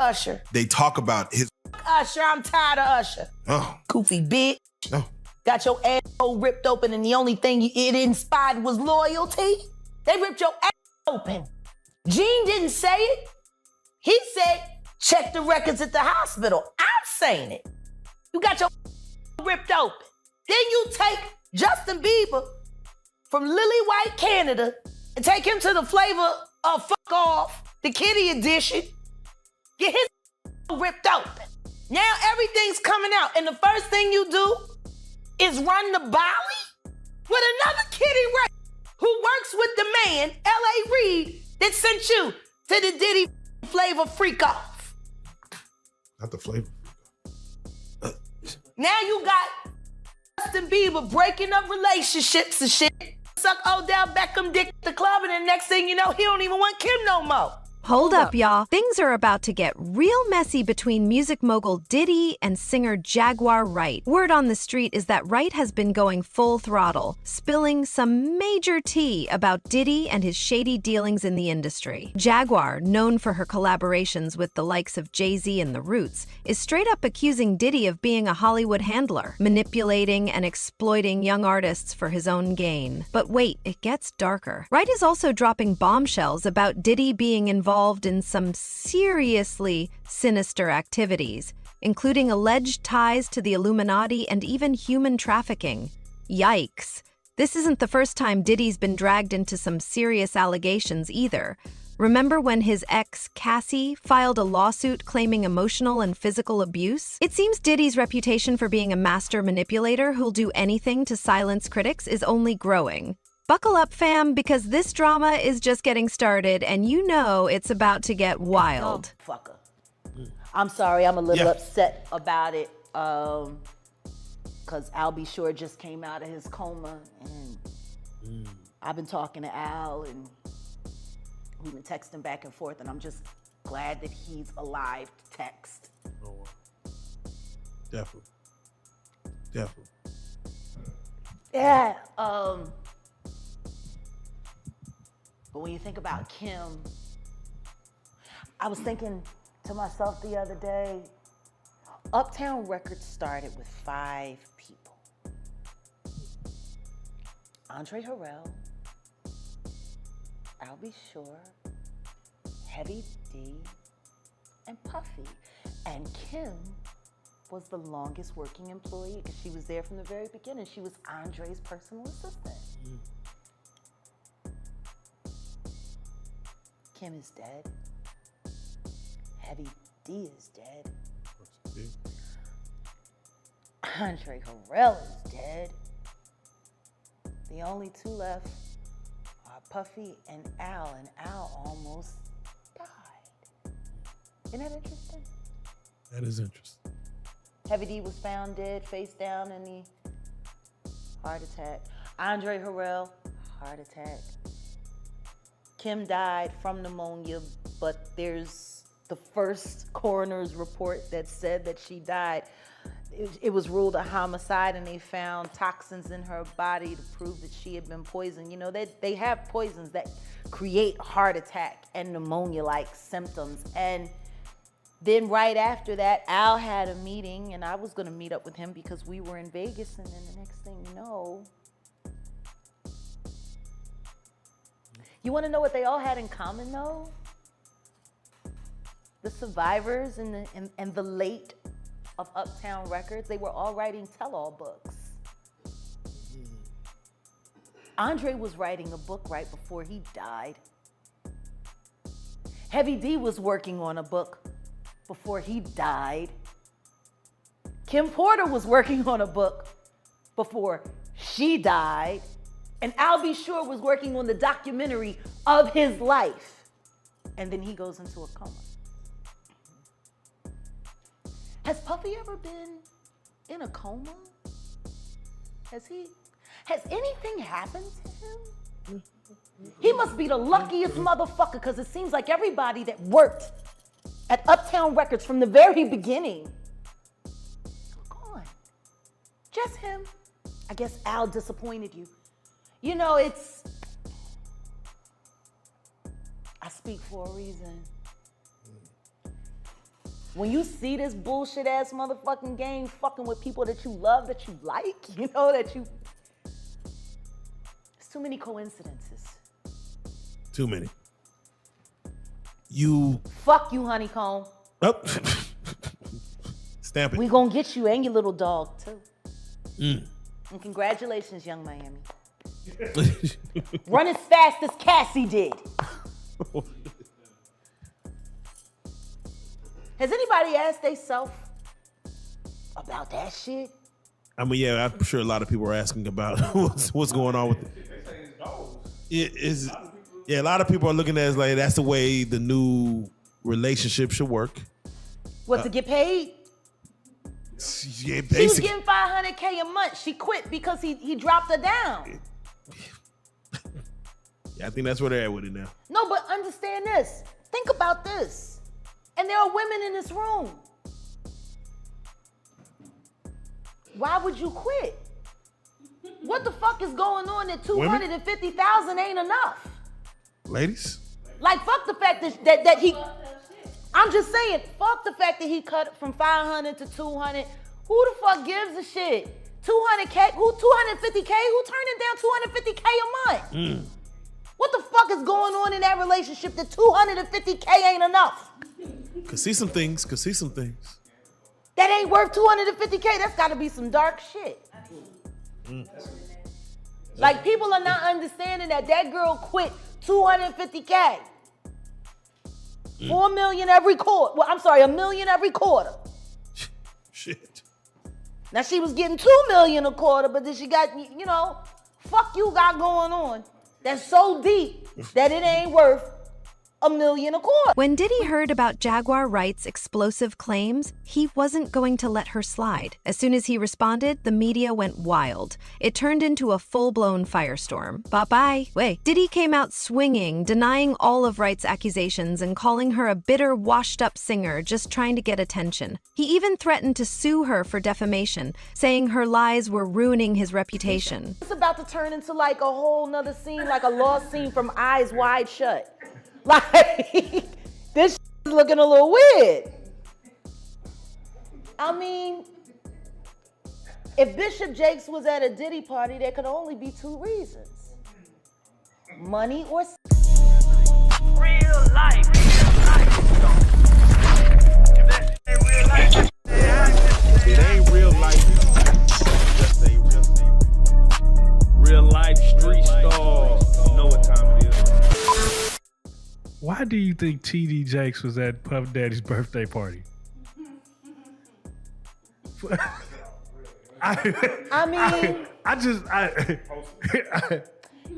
Usher. They talk about his Usher, I'm tired of Usher. Oh. Goofy bitch. No. Got your asshole ripped open and the only thing it inspired was loyalty. They ripped your ass open. Gene didn't say it. He said, check the records at the hospital. I'm saying it. You got your ripped open. Then you take Justin Bieber from Lily White, Canada, and take him to the flavor of Fuck Off, the kiddie edition. Get his ripped open. Now everything's coming out, and the first thing you do is run the Bali with another Kitty Ray who works with the man, L.A. Reid, that sent you to the Diddy flavor freak off. Not the flavor. Now you got Justin Bieber breaking up relationships and shit. Suck Odell Beckham dick at the club, and the next thing you know, he don't even want Kim no more. Hold up, y'all. Things are about to get real messy between music mogul Diddy and singer Jaguar Wright. Word on the street is that Wright has been going full throttle, spilling some major tea about Diddy and his shady dealings in the industry. Jaguar, known for her collaborations with the likes of Jay-Z and The Roots, is straight up accusing Diddy of being a Hollywood handler, manipulating and exploiting young artists for his own gain. But wait, it gets darker. Wright is also dropping bombshells about Diddy being involved in some seriously sinister activities, including alleged ties to the Illuminati and even human trafficking. Yikes. This isn't the first time Diddy's been dragged into some serious allegations either. Remember when his ex, Cassie, filed a lawsuit claiming emotional and physical abuse? It seems Diddy's reputation for being a master manipulator who'll do anything to silence critics is only growing. Buckle up, fam, because this drama is just getting started, and you know it's about to get wild. Oh, fucker. I'm sorry, I'm a little upset about it, because Al B. Sure just came out of his coma, and I've been talking to Al, and we've been texting back and forth, and I'm just glad that he's alive to text. Oh, definitely. Definitely. Yeah, but when you think about Kim, I was thinking to myself the other day, Uptown Records started with 5 people. Andre Harrell, Al B. Sure, Heavy D, and Puffy. And Kim was the longest working employee because she was there from the very beginning. She was Andre's personal assistant. Kim is dead. Heavy D is dead. Andre Harrell is dead. The only 2 left are Puffy and Al almost died. Isn't that interesting? That is interesting. Heavy D was found dead, face down in the heart attack. Andre Harrell, heart attack. Kim died from pneumonia, but there's the first coroner's report that said that she died. It was ruled a homicide, and they found toxins in her body to prove that she had been poisoned. You know, they have poisons that create heart attack and pneumonia-like symptoms. And then right after that, Al had a meeting, and I was gonna meet up with him because we were in Vegas, and then the next thing you know, you want to know what they all had in common, though? The survivors and the late of Uptown Records, they were all writing tell-all books. Andre was writing a book right before he died. Heavy D was working on a book before he died. Kim Porter was working on a book before she died. And Al B. Sure was working on the documentary of his life. And then he goes into a coma. Has Puffy ever been in a coma? Has anything happened to him? He must be the luckiest motherfucker, because it seems like everybody that worked at Uptown Records from the very beginning, gone. Just him. I guess Al disappointed you. You know, I speak for a reason. when you see this bullshit ass motherfucking game fucking with people that you love, that you like, you know, it's too many coincidences. Too many. Fuck you, honeycomb. Oh. Stamp it. We gonna get you and your little dog too. Mm. And congratulations, young Miami. Run as fast as Cassie did. Has anybody asked theyself about that shit? I mean, yeah, I'm sure a lot of people are asking about what's going on with it. Yeah, a lot of people are looking at it like that's the way the new relationship should work. What, to get paid? Yeah, she was getting $500K a month. She quit because he dropped her down. Yeah, I think that's where they're at with it now. No, but understand this. Think about this. And there are women in this room. Why would you quit? What the fuck is going on that $250,000 ain't enough? Ladies? Like, fuck the fact that he... I'm just saying, fuck the fact that he cut from 500 to 200. Who the fuck gives a shit? 200K? Who 250K? Who turning down 250K a month? What the fuck is going on in that relationship that 250K ain't enough? Could see some things. That ain't worth 250K. That's gotta be some dark shit. Like, people are not understanding that girl quit 250K. 4 million every quarter. Well, I'm sorry, $1 million every quarter. Shit. Now, she was getting $2 million a quarter, but then she got, you know, fuck you got going on. That's so deep that it ain't worth $1 million a quarter. When Diddy heard about Jaguar Wright's explosive claims, he wasn't going to let her slide. As soon as he responded, the media went wild. It turned into a full-blown firestorm. Bye-bye. Wait. Diddy came out swinging, denying all of Wright's accusations and calling her a bitter, washed-up singer just trying to get attention. He even threatened to sue her for defamation, saying her lies were ruining his reputation. It's about to turn into like a whole nother scene, like a lost scene from Eyes Wide Shut. Like, this is looking a little weird. I mean, if Bishop Jakes was at a Diddy party, there could only be two reasons. Money or sex. Real life. It ain't real life. Just say Real life street star. Know what time it is. Why do you think T.D. Jakes was at Puff Daddy's birthday party?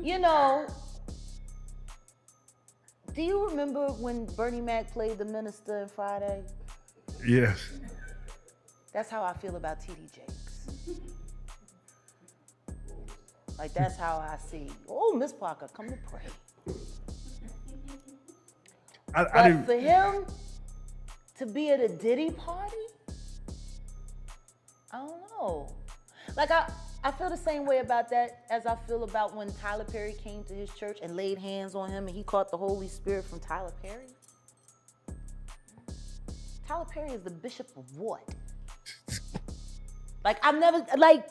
You know, do you remember when Bernie Mac played the minister in Friday? Yes. That's how I feel about T.D. Jakes. Like, that's how I see. Oh, Miss Parker, come to pray. But for him to be at a Diddy party, I don't know. Like, I feel the same way about that as I feel about when Tyler Perry came to his church and laid hands on him and he caught the Holy Spirit from Tyler Perry. Tyler Perry is the bishop of what? Like, I've never, like,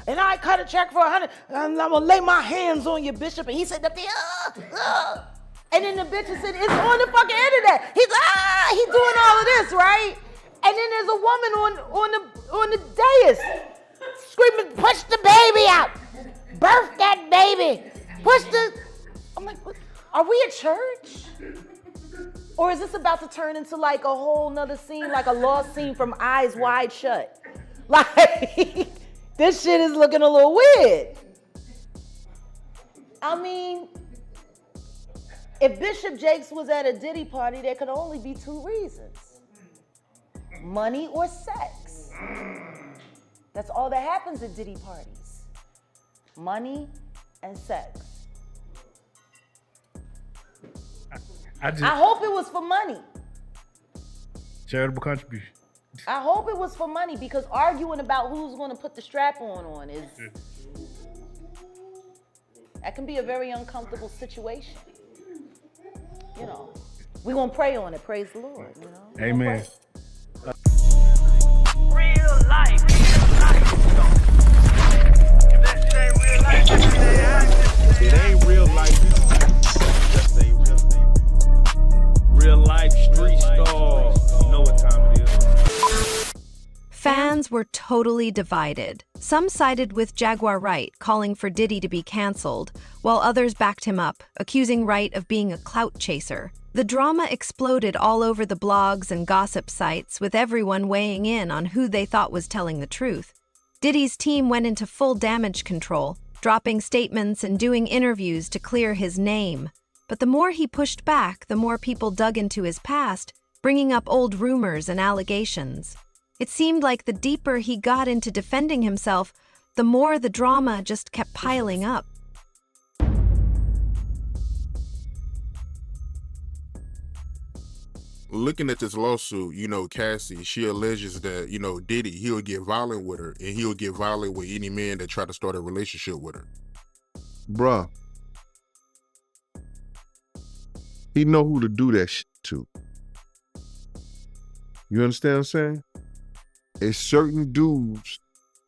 and I cut a check for 100, and I'm gonna lay my hands on your bishop. And he said, and then the bitch said, it's on the fucking internet. He's doing all of this, right? And then there's a woman on the dais screaming, push the baby out. Birth that baby. I'm like, what? Are we a church? Or is this about to turn into like a whole nother scene, like a lost scene from Eyes Wide Shut? Like, this shit is looking a little weird. I mean, if Bishop Jakes was at a Diddy party, there could only be two reasons. Money or sex. That's all that happens at Diddy parties. Money and sex. I hope it was for money. Charitable contribution. I hope it was for money, because arguing about who's going to put the strap on is... That can be a very uncomfortable situation. You know. We're going to pray on it. Praise the Lord, you know? Amen. Real life. If that shit ain't real life, It ain't real life. Just ain't real thing. real life street stars. You know what time it is. Fans were totally divided. Some sided with Jaguar Wright, calling for Diddy to be canceled, while others backed him up, accusing Wright of being a clout chaser. The drama exploded all over the blogs and gossip sites, with everyone weighing in on who they thought was telling the truth. Diddy's team went into full damage control, dropping statements and doing interviews to clear his name. But the more he pushed back, the more people dug into his past, bringing up old rumors and allegations. It seemed like the deeper he got into defending himself, the more the drama just kept piling up. Looking at this lawsuit, Cassie, she alleges that, Diddy, he'll get violent with her, and he'll get violent with any man that try to start a relationship with her. Bruh. He know who to do that shit to. You understand what I'm saying? It's certain dudes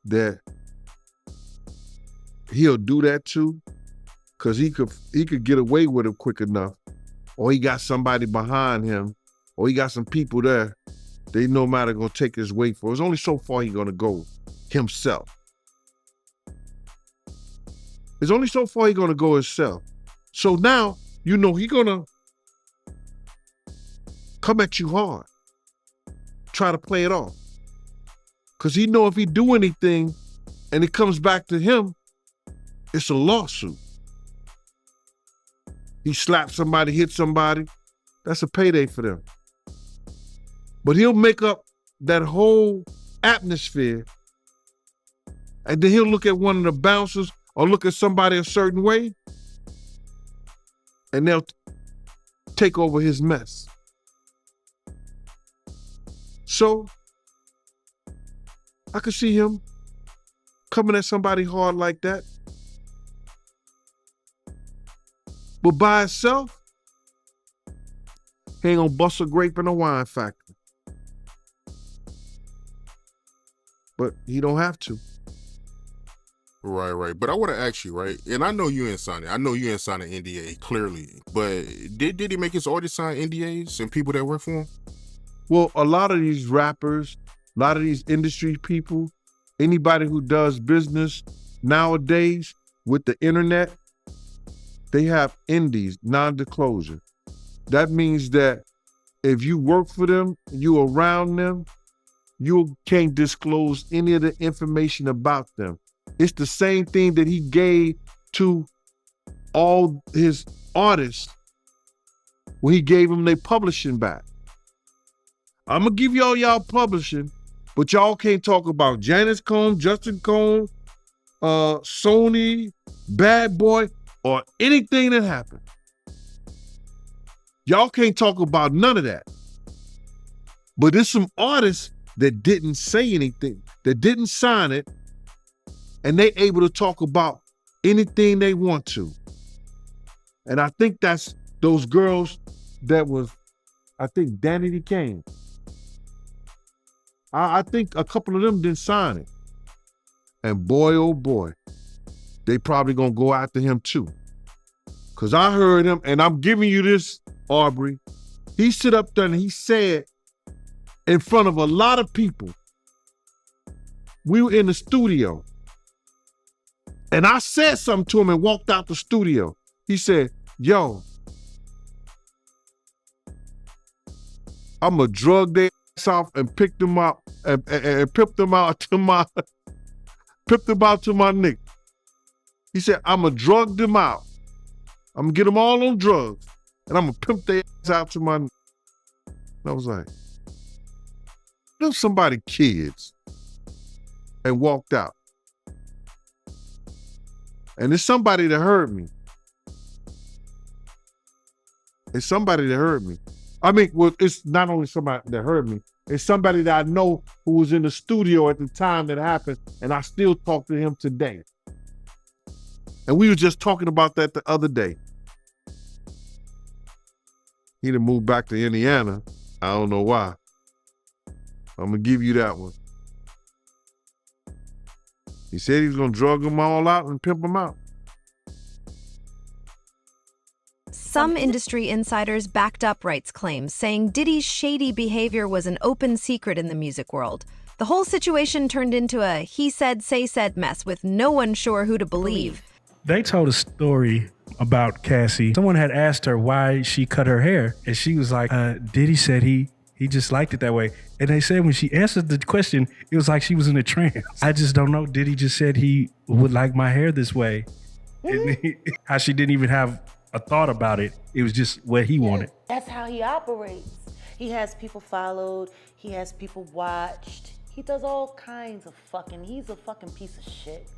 that he'll do that to because he could get away with it quick enough, or he got somebody behind him, or he got some people there. They no matter gonna take his weight for. There's only so far he gonna go himself. There's only so far he gonna go himself. So now he gonna come at you hard, try to play it off. Because he know if he do anything and it comes back to him, it's a lawsuit. He slapped somebody, hit somebody, that's a payday for them. But he'll make up that whole atmosphere, and then he'll look at one of the bouncers or look at somebody a certain way, and they'll take over his mess. So, I could see him coming at somebody hard like that. But by itself, he ain't gonna bust a grape in a wine factory. But he don't have to. Right. But I want to ask you, right? And I know you ain't sign it. I know you ain't sign an NDA, clearly. But did he make his artists sign NDAs and people that work for him? Well, a lot of these rappers, a lot of these industry people, anybody who does business nowadays with the internet, they have NDAs, non-disclosure. That means that if you work for them, you around them, you can't disclose any of the information about them. It's the same thing that he gave to all his artists when he gave them their publishing back. I'm gonna give y'all publishing, but y'all can't talk about Janice Combs, Justin Combs, Sony, Bad Boy, or anything that happened. Y'all can't talk about none of that. But there's some artists that didn't say anything, that didn't sign it, and they able to talk about anything they want to. And I think that's those girls that was, I think Danny Kane. I think a couple of them didn't sign it. And boy, oh boy, they probably gonna go after him too. Cause I heard him, and I'm giving you this, Aubrey. He stood up there and he said in front of a lot of people, we were in the studio, and I said something to him and walked out the studio. He said, yo, I'm gonna drug their ass off and pick them up and pip them out to my nigga. He said, I'm gonna drug them out. I'm gonna get them all on drugs, and I'm gonna pimp their ass out to my nigga. And I was like, them somebody kids, and walked out. And it's somebody that heard me. It's somebody that heard me. I mean, well, it's not only somebody that heard me, it's somebody that I know who was in the studio at the time that happened, and I still talk to him today. And we were just talking about that the other day. He done moved back to Indiana. I don't know why. I'm gonna give you that one. He said he was gonna drug them all out and pimp them out. Some industry insiders backed up Wright's claims, saying Diddy's shady behavior was an open secret in the music world. The whole situation turned into a he said, say said mess with no one sure who to believe. They told a story about Cassie. Someone had asked her why she cut her hair, and she was like, Diddy said he just liked it that way. And they said when she answered the question, it was like she was in a trance. I just don't know. Diddy just said he would like my hair this way. And how she didn't even have a thought about it. It was just what he wanted. That's how he operates. He has people followed. He has people watched. He does all kinds of he's a fucking piece of shit.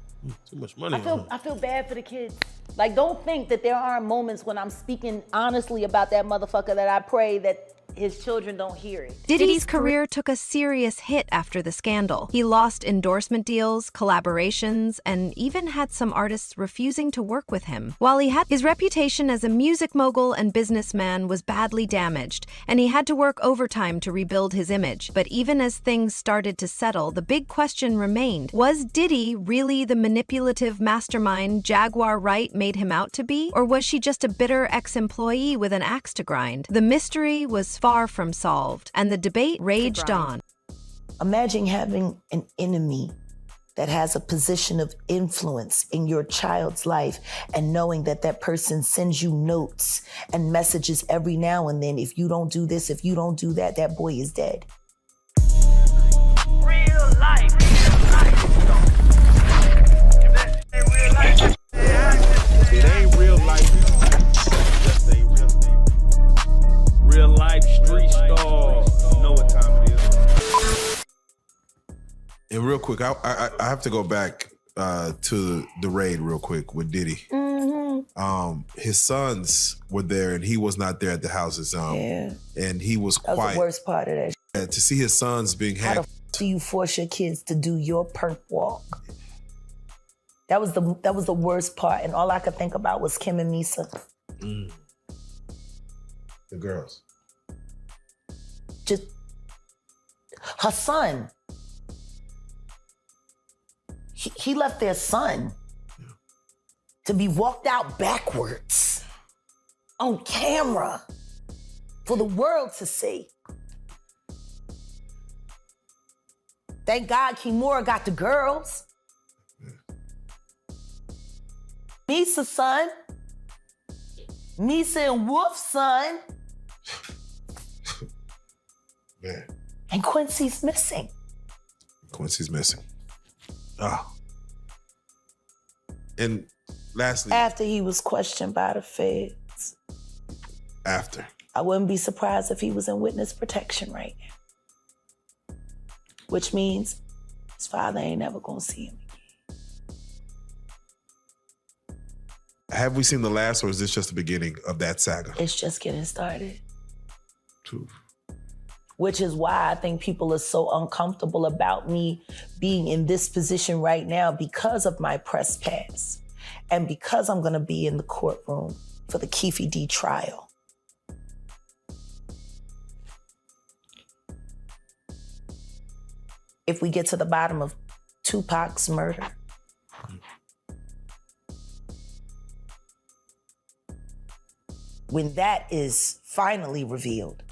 Too much money. I feel bad for the kids. Like, don't think that there aren't moments when I'm speaking honestly about that motherfucker that I pray that his children don't hear it. Diddy's career took a serious hit after the scandal. He lost endorsement deals, collaborations, and even had some artists refusing to work with him. While he had his reputation as a music mogul and businessman was badly damaged, and he had to work overtime to rebuild his image. But even as things started to settle, the big question remained: was Diddy really the manipulative mastermind Jaguar Wright made him out to be? Or was she just a bitter ex-employee with an axe to grind? The mystery was far from solved, and the debate raged on. Imagine having an enemy that has a position of influence in your child's life and knowing that that person sends you notes and messages every now and then. If you don't do this, if you don't do that, that boy is dead. Real life. It ain't real life. Just ain't real. Real life street stars. Know what time it is. And real quick, I have to go back to the raid real quick with Diddy. Mm-hmm. His sons were there, and he was not there at the houses. And he was quiet. That was the worst part of that. To see his sons being How hacked. do you force your kids to do your perp walk? That was the worst part, and all I could think about was Kim and Misa. The girls. Just her son. He left their son to be walked out backwards on camera for the world to see. Thank God Kimura got the girls. Misa's son. Misa and Wolf's son. Man. And Quincy's missing. Quincy's missing. Oh. And lastly. After he was questioned by the feds. After. I wouldn't be surprised if he was in witness protection right now. Which means his father ain't never gonna see him again. Have we seen the last, or is this just the beginning of that saga? It's just getting started. True. Which is why I think people are so uncomfortable about me being in this position right now because of my press pass and because I'm gonna be in the courtroom for the Keffe D trial. If we get to the bottom of Tupac's murder, when that is finally revealed,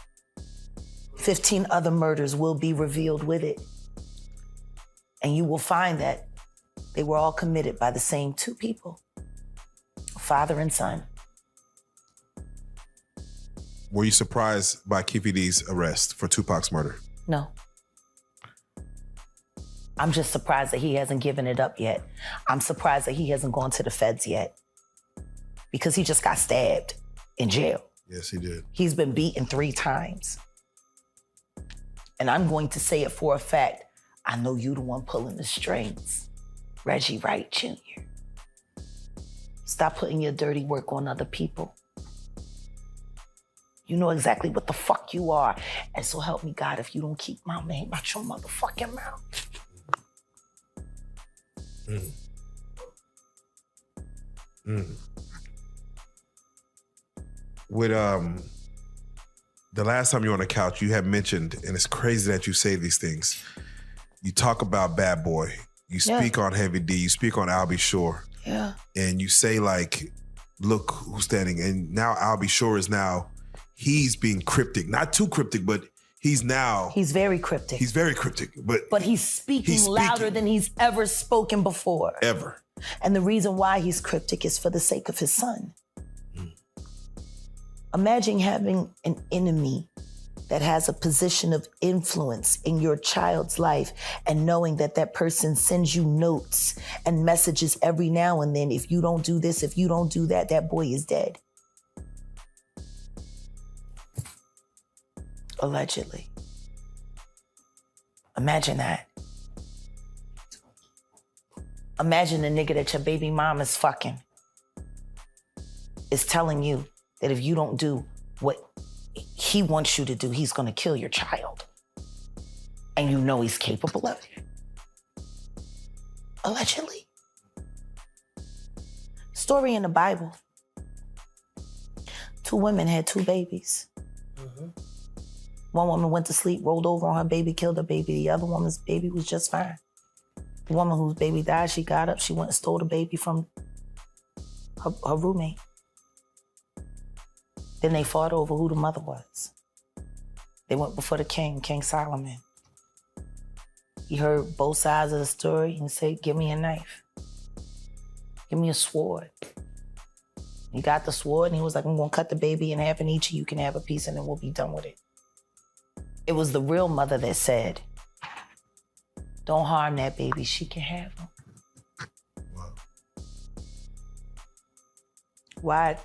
15 other murders will be revealed with it. And you will find that they were all committed by the same two people, father and son. Were you surprised by Keffe D's arrest for Tupac's murder? No. I'm just surprised that he hasn't given it up yet. I'm surprised that he hasn't gone to the feds yet because he just got stabbed in jail. Yes, he did. He's been beaten 3 times. And I'm going to say it for a fact. I know you the one pulling the strings. Reggie Wright Jr. Stop putting your dirty work on other people. You know exactly what the fuck you are. And so help me God if you don't keep my name out your motherfucking mouth. With the last time you were on the couch, you had mentioned, and it's crazy that you say these things. You talk about Bad Boy. You speak on Heavy D. You speak on Albie Shore. Yeah. And you say like, look who's standing. And now Albie Shore is now, he's being cryptic. Not too cryptic, but he's very cryptic. He's very cryptic. But he's speaking louder than he's ever spoken before. Ever. And the reason why he's cryptic is for the sake of his son. Imagine having an enemy that has a position of influence in your child's life and knowing that that person sends you notes and messages every now and then. If you don't do this, if you don't do that, that boy is dead. Allegedly. Imagine that. Imagine the nigga that your baby mom is fucking is telling you that if you don't do what he wants you to do, he's gonna kill your child. And you know he's capable of it. Allegedly. Story in the Bible. 2 women had 2 babies. One woman went to sleep, rolled over on her baby, killed her baby. The other woman's baby was just fine. The woman whose baby died, she got up, she went and stole the baby from her roommate. Then they fought over who the mother was. They went before the king, King Solomon. He heard both sides of the story and said, give me a knife. Give me a sword. He got the sword and he was like, I'm gonna cut the baby in half and each of you can have a piece and then we'll be done with it. It was the real mother that said, don't harm that baby, she can have him. Wow. Why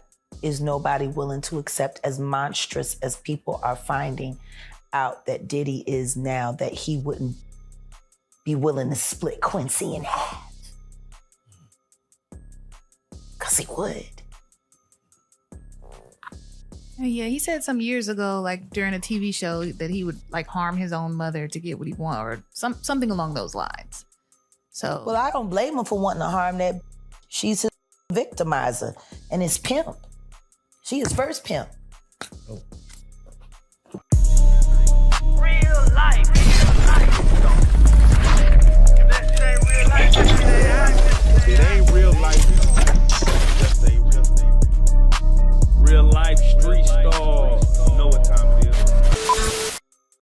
is nobody willing to accept, as monstrous as people are finding out that Diddy is now, that he wouldn't be willing to split Quincy in half? Because he would. Yeah, he said some years ago, like during a TV show, that he would like harm his own mother to get what he wanted, or something along those lines. So, well, I don't blame him for wanting to harm that. She's his victimizer and his pimp. She his first pimp. Real life.